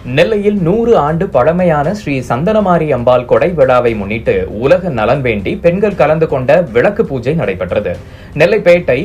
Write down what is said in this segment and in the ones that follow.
நெல்லையில் 100 ஆண்டு பழமையான ஸ்ரீ சந்தனமாரி அம்பாள் கொடை விழாவை முன்னிட்டு உலக நலன் வேண்டி பெண்கள் கலந்து கொண்ட விளக்கு பூஜை நடைபெற்றது. நெல்லைப்பேட்டை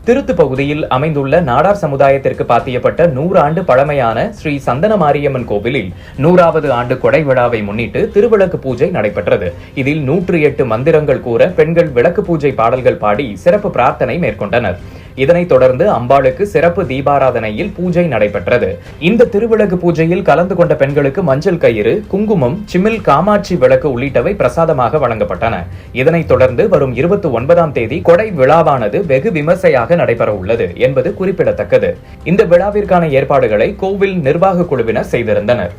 திருத்து பகுதியில் அமைந்துள்ள நாடார் சமுதாயத்திற்கு பாத்தியப்பட்ட 100 ஆண்டு பழமையான ஸ்ரீ சந்தனமாரியம்மன் கோவிலில் 100வது ஆண்டு கொடை விழாவை முன்னிட்டு திருவிளக்கு பூஜை நடைபெற்றது. இதில் 108 மந்திரங்கள் கூற பெண்கள் விளக்கு பூஜை பாடல்கள் பாடி சிறப்பு பிரார்த்தனை மேற்கொண்டனர். இதனைத் தொடர்ந்து அம்பாளுக்கு சிறப்பு தீபாராதனையில் பூஜை நடைபெற்றது. இந்த திருவிளக்கு பூஜையில் கலந்து கொண்ட பெண்களுக்கு மஞ்சள் கயிறு, குங்குமம், சிமில், காமாட்சி விளக்கு உள்ளிட்டவை பிரசாதமாக வழங்கப்பட்டன. இதனைத் தொடர்ந்து வரும் 29ஆம் தேதி கொடை விழாவானது வெகு விமர்சையாக நடைபெற உள்ளது என்பது குறிப்பிடத்தக்கது. இந்த விழாவிற்கான ஏற்பாடுகளை கோவில் நிர்வாக குழுவினர் செய்திருந்தனர்.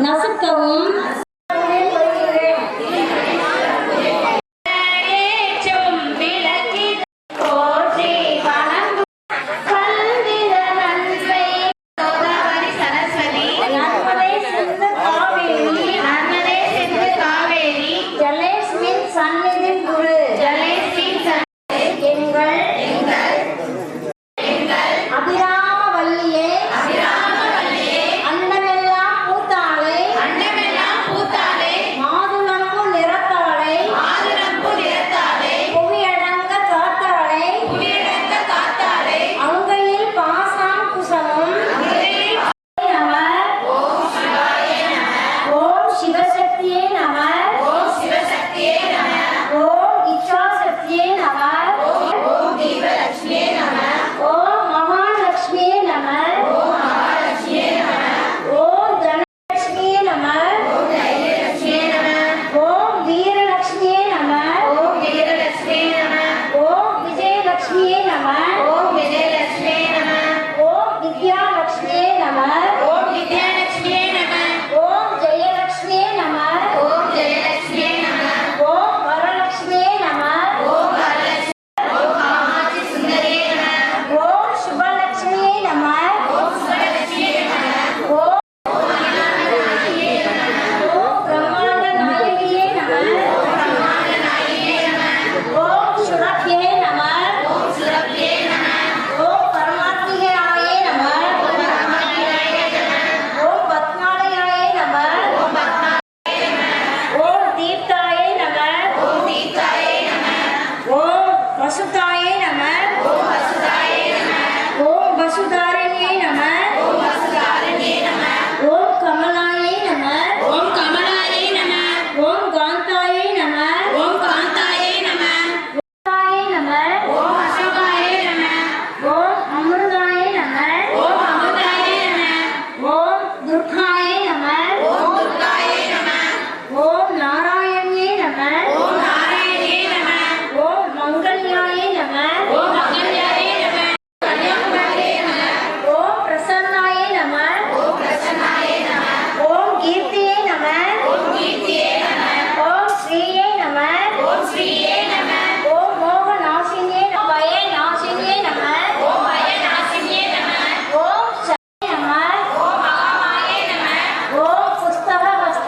நசுக்கவும்